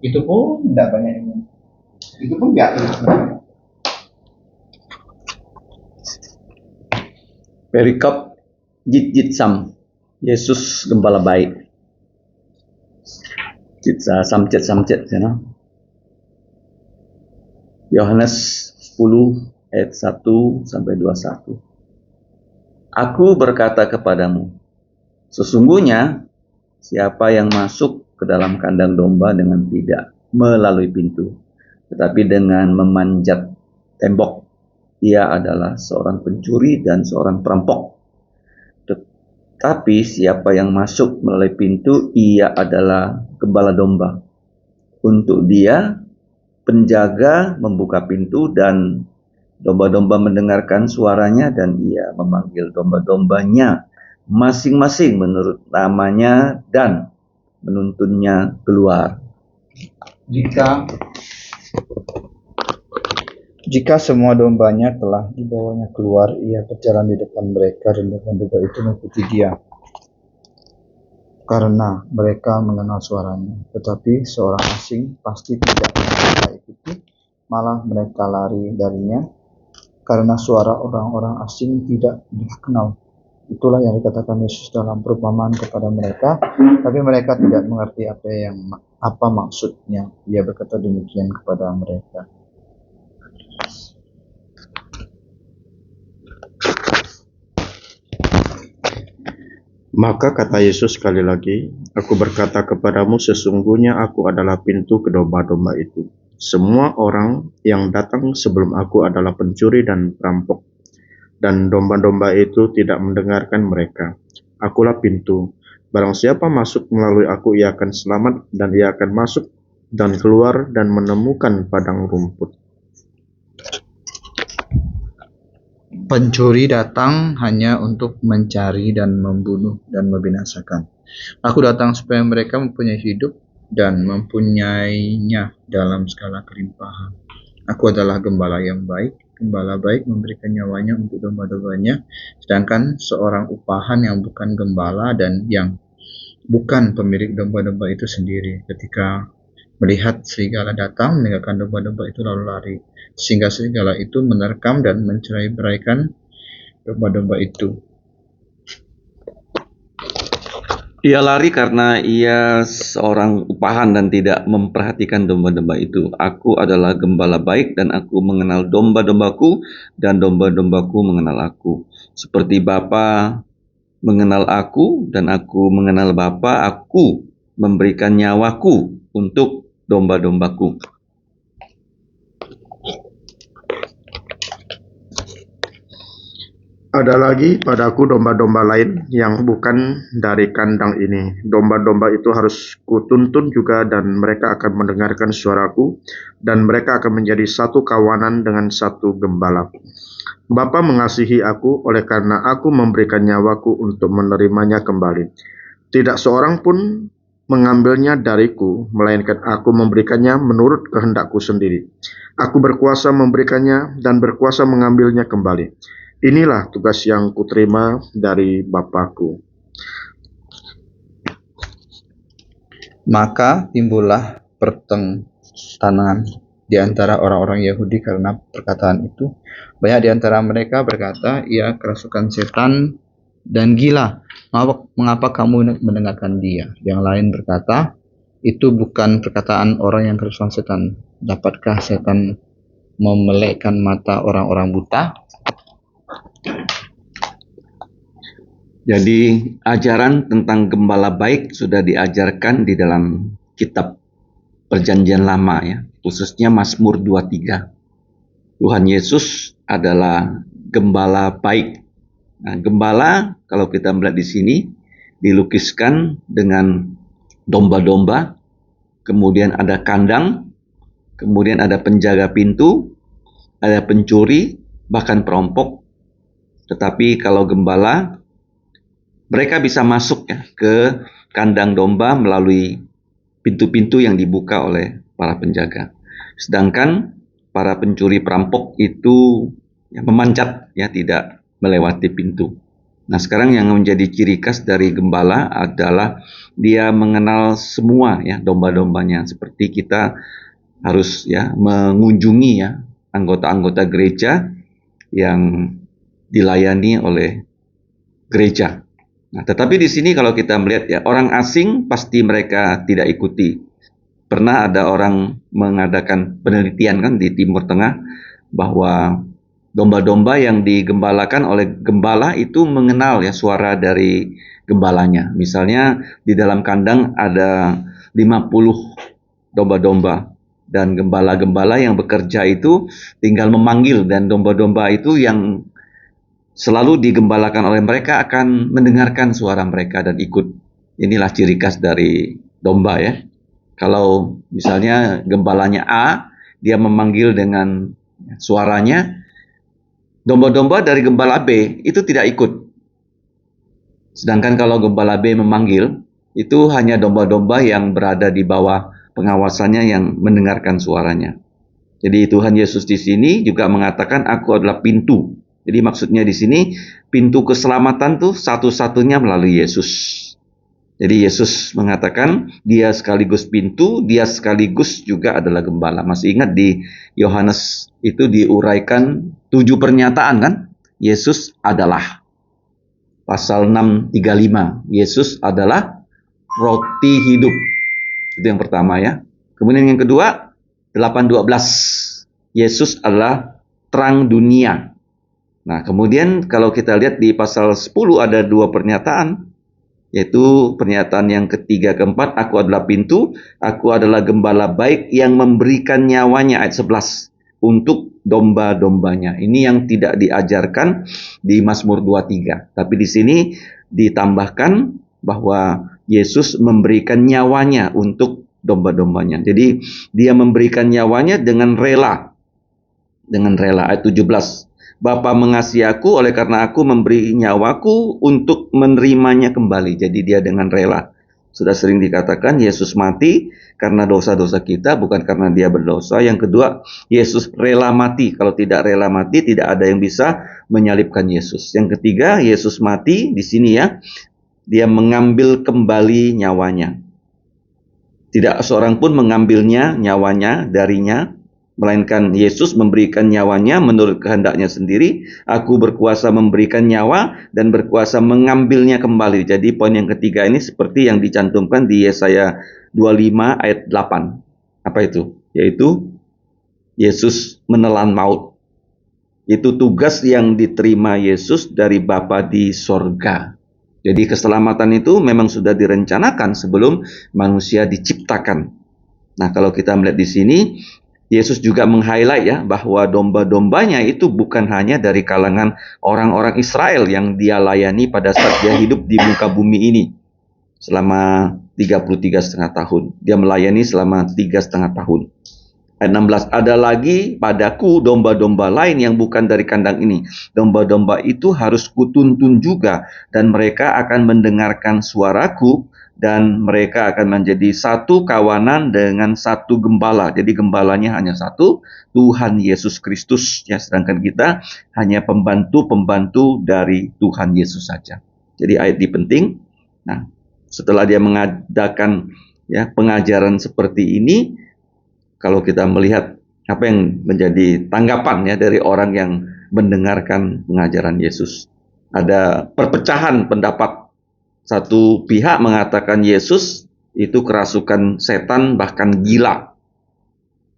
Itu pun tidak banyak ini. Itu pun nggak terus. Perikop Jit Sam, Yesus gembala baik. Jit samcet ya. Yohanes 10 ayat 1 sampai 21. Aku berkata kepadamu, sesungguhnya siapa yang masuk ke dalam kandang domba dengan tidak melalui pintu, tetapi dengan memanjat tembok, ia adalah seorang pencuri dan seorang perampok. Tetapi siapa yang masuk melalui pintu, ia adalah gembala domba. Untuk dia, penjaga membuka pintu dan domba-domba mendengarkan suaranya dan ia memanggil domba-dombanya masing-masing menurut namanya dan menuntunnya keluar. Jika semua dombanya telah dibawanya keluar, ia berjalan di depan mereka dan domba-domba itu mengikuti dia, karena mereka mengenal suaranya. Tetapi seorang asing pasti tidak mereka ikuti, malah mereka lari darinya, karena suara orang-orang asing tidak dikenal. Itulah yang dikatakan Yesus dalam perumpamaan kepada mereka, tapi mereka tidak mengerti apa maksudnya. Ia berkata demikian kepada mereka. Maka kata Yesus sekali lagi, aku berkata kepadamu, sesungguhnya aku adalah pintu ke domba-domba itu. Semua orang yang datang sebelum aku adalah pencuri dan perampok, dan domba-domba itu tidak mendengarkan mereka. Akulah pintu. Barang siapa masuk melalui aku, ia akan selamat, dan ia akan masuk dan keluar dan menemukan padang rumput. Pencuri datang hanya untuk mencari dan membunuh dan membinasakan. Aku datang supaya mereka mempunyai hidup dan mempunyainya dalam segala kelimpahan. Aku adalah gembala yang baik. Gembala baik memberikan nyawanya untuk domba-dombanya, sedangkan seorang upahan yang bukan gembala dan yang bukan pemilik domba-domba itu sendiri, ketika melihat serigala datang, meninggalkan domba-domba itu lalu lari, sehingga serigala itu menerkam dan mencerai-beraikan domba-domba itu. Ia lari karena ia seorang upahan dan tidak memperhatikan domba-domba itu. Aku adalah gembala baik dan aku mengenal domba-dombaku dan domba-dombaku mengenal aku. Seperti Bapa mengenal aku dan aku mengenal Bapa, aku memberikan nyawaku untuk domba-dombaku. Ada lagi padaku domba-domba lain yang bukan dari kandang ini. Domba-domba itu harus kutuntun juga, dan mereka akan mendengarkan suaraku, dan mereka akan menjadi satu kawanan dengan satu gembala. Bapa mengasihi aku, oleh karena aku memberikan nyawaku untuk menerimanya kembali. Tidak seorang pun mengambilnya dariku, melainkan aku memberikannya menurut kehendakku sendiri. Aku berkuasa memberikannya dan berkuasa mengambilnya kembali. Inilah tugas yang kuterima dari Bapa-Ku. Maka timbullah pertentangan di antara orang-orang Yahudi karena perkataan itu. Banyak di antara mereka berkata, ia kerasukan setan dan gila. Mengapa kamu mendengarkan dia? Yang lain berkata, itu bukan perkataan orang yang kerasukan setan. Dapatkah setan memelekkan mata orang-orang buta? Jadi ajaran tentang gembala baik sudah diajarkan di dalam kitab Perjanjian Lama ya, khususnya Mazmur 23. Tuhan Yesus adalah gembala baik. Nah, gembala kalau kita melihat di sini dilukiskan dengan domba-domba, kemudian ada kandang, kemudian ada penjaga pintu, ada pencuri, bahkan perampok. Tetapi kalau gembala, mereka bisa masuk ya ke kandang domba melalui pintu-pintu yang dibuka oleh para penjaga. Sedangkan para pencuri perampok itu ya, memanjat ya, tidak melewati pintu. Nah, sekarang yang menjadi ciri khas dari gembala adalah dia mengenal semua ya domba-dombanya. Seperti kita harus ya mengunjungi ya anggota-anggota gereja yang dilayani oleh gereja. Nah, tetapi di sini kalau kita melihat ya orang asing pasti mereka tidak ikuti. Pernah ada orang mengadakan penelitian kan di Timur Tengah bahwa domba-domba yang digembalakan oleh gembala itu mengenal ya suara dari gembalanya. Misalnya di dalam kandang ada 50 domba-domba dan gembala-gembala yang bekerja itu tinggal memanggil, dan domba-domba itu yang selalu digembalakan oleh mereka akan mendengarkan suara mereka dan ikut. Inilah ciri khas dari domba ya. Kalau misalnya gembalanya A, dia memanggil dengan suaranya, domba-domba dari gembala B itu tidak ikut. Sedangkan kalau gembala B memanggil, itu hanya domba-domba yang berada di bawah pengawasannya yang mendengarkan suaranya. Jadi Tuhan Yesus di sini juga mengatakan, aku adalah pintu. Jadi maksudnya di sini pintu keselamatan tuh satu-satunya melalui Yesus. Jadi Yesus mengatakan dia sekaligus pintu, dia sekaligus juga adalah gembala. Masih ingat di Yohanes itu diuraikan 7 pernyataan kan? Yesus adalah. Pasal 6:35, Yesus adalah roti hidup. Itu yang pertama ya. Kemudian yang kedua, 8:12, Yesus adalah terang dunia. Nah, kemudian kalau kita lihat di pasal 10 ada 2 pernyataan, yaitu pernyataan yang ketiga keempat, aku adalah pintu, aku adalah gembala baik yang memberikan nyawanya, ayat 11, untuk domba-dombanya. Ini yang tidak diajarkan di Mazmur 23. Tapi di sini ditambahkan bahwa Yesus memberikan nyawanya untuk domba-dombanya. Jadi dia memberikan nyawanya dengan rela. Dengan rela, ayat 17. Bapa mengasihi aku oleh karena aku memberi nyawaku untuk menerimanya kembali. Jadi dia dengan rela. Sudah sering dikatakan Yesus mati karena dosa-dosa kita, bukan karena dia berdosa. Yang kedua, Yesus rela mati. Kalau tidak rela mati, tidak ada yang bisa menyalibkan Yesus. Yang ketiga, Yesus mati di sini ya, dia mengambil kembali nyawanya. Tidak seorang pun mengambilnya, nyawanya darinya, melainkan Yesus memberikan nyawanya menurut kehendaknya sendiri. Aku berkuasa memberikan nyawa dan berkuasa mengambilnya kembali. Jadi poin yang ketiga ini seperti yang dicantumkan di Yesaya 25 ayat 8. Apa itu? Yaitu Yesus menelan maut. Itu tugas yang diterima Yesus dari Bapa di sorga. Jadi keselamatan itu memang sudah direncanakan sebelum manusia diciptakan. Nah, kalau kita melihat di sini, Yesus juga meng-highlight ya bahwa domba-dombanya itu bukan hanya dari kalangan orang-orang Israel yang dia layani pada saat dia hidup di muka bumi ini selama 33,5 tahun. Dia melayani selama 3,5 tahun. Ayat 16, ada lagi padaku domba-domba lain yang bukan dari kandang ini. Domba-domba itu harus kutuntun juga, dan mereka akan mendengarkan suaraku, dan mereka akan menjadi satu kawanan dengan satu gembala. Jadi gembalanya hanya satu, Tuhan Yesus Kristus. Ya, sedangkan kita hanya pembantu-pembantu dari Tuhan Yesus saja. Jadi ayat ini penting. Nah, setelah dia mengadakan ya pengajaran seperti ini, kalau kita melihat apa yang menjadi tanggapan ya dari orang yang mendengarkan pengajaran Yesus, ada perpecahan pendapat. Satu pihak mengatakan Yesus itu kerasukan setan, bahkan gila.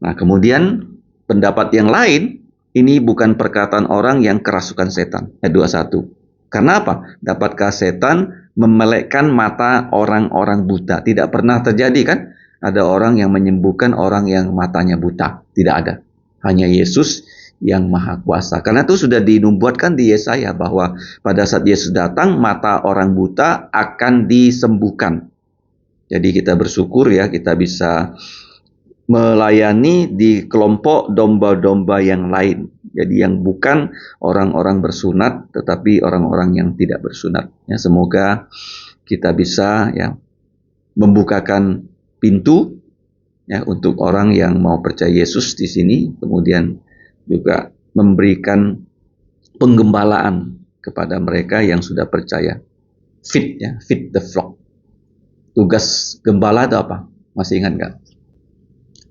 Nah, kemudian pendapat yang lain, ini bukan perkataan orang yang kerasukan setan. Ayat 21. Karena apa? Dapatkah setan memelekkan mata orang-orang buta? Tidak pernah terjadi kan? Ada orang yang menyembuhkan orang yang matanya buta. Tidak ada. Hanya Yesus yang maha kuasa. Karena itu sudah dinubuatkan di Yesaya bahwa pada saat Yesus datang, mata orang buta akan disembuhkan. Jadi kita bersyukur ya, kita bisa melayani di kelompok domba-domba yang lain. Jadi yang bukan orang-orang bersunat, tetapi orang-orang yang tidak bersunat. Ya, semoga kita bisa ya membukakan pintu ya untuk orang yang mau percaya Yesus di sini, kemudian juga memberikan penggembalaan kepada mereka yang sudah percaya. Feed ya, feed the flock. Tugas gembala itu apa? Masih ingat nggak?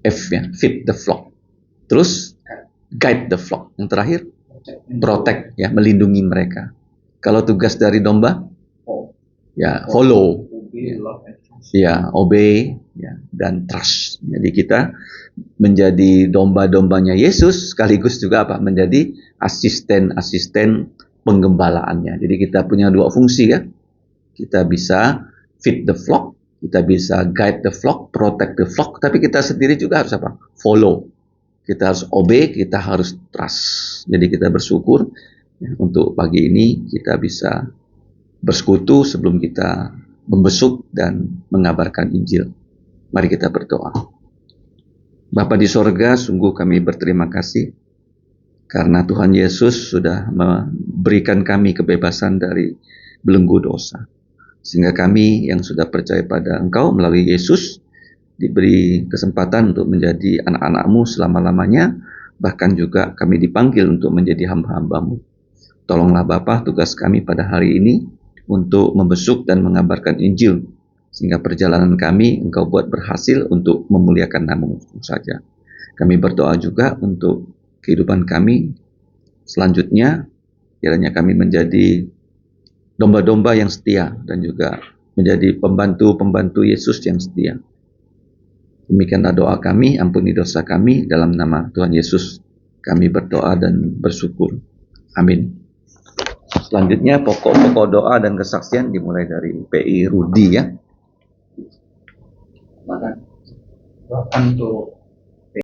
F ya, feed the flock. Terus guide the flock. Yang terakhir protect ya, melindungi mereka. Kalau tugas dari domba ya follow, ya obey ya, dan trust. Jadi kita menjadi domba-dombanya Yesus sekaligus juga apa? Menjadi asisten penggembalaannya. Jadi kita punya dua fungsi ya. Kita bisa feed the flock, kita bisa guide the flock, protect the flock, tapi kita sendiri juga harus apa? Follow. Kita harus obey, kita harus trust. Jadi kita bersyukur ya, untuk pagi ini kita bisa bersekutu sebelum kita membesuk dan mengabarkan Injil. Mari kita berdoa. Bapa di sorga, sungguh kami berterima kasih karena Tuhan Yesus sudah memberikan kami kebebasan dari belenggu dosa. Sehingga kami yang sudah percaya pada Engkau melalui Yesus diberi kesempatan untuk menjadi anak-anak-Mu selama-lamanya, bahkan juga kami dipanggil untuk menjadi hamba-hamba-Mu. Tolonglah Bapa, tugas kami pada hari ini untuk membesuk dan mengabarkan Injil, sehingga perjalanan kami Engkau buat berhasil untuk memuliakan nama-Mu saja. Kami berdoa juga untuk kehidupan kami selanjutnya, kiranya kami menjadi domba-domba yang setia dan juga menjadi pembantu-pembantu Yesus yang setia. Demikianlah doa kami, ampuni dosa kami, dalam nama Tuhan Yesus kami berdoa dan bersyukur. Amin. Selanjutnya pokok-pokok doa dan kesaksian dimulai dari PI Rudi ya. Untuk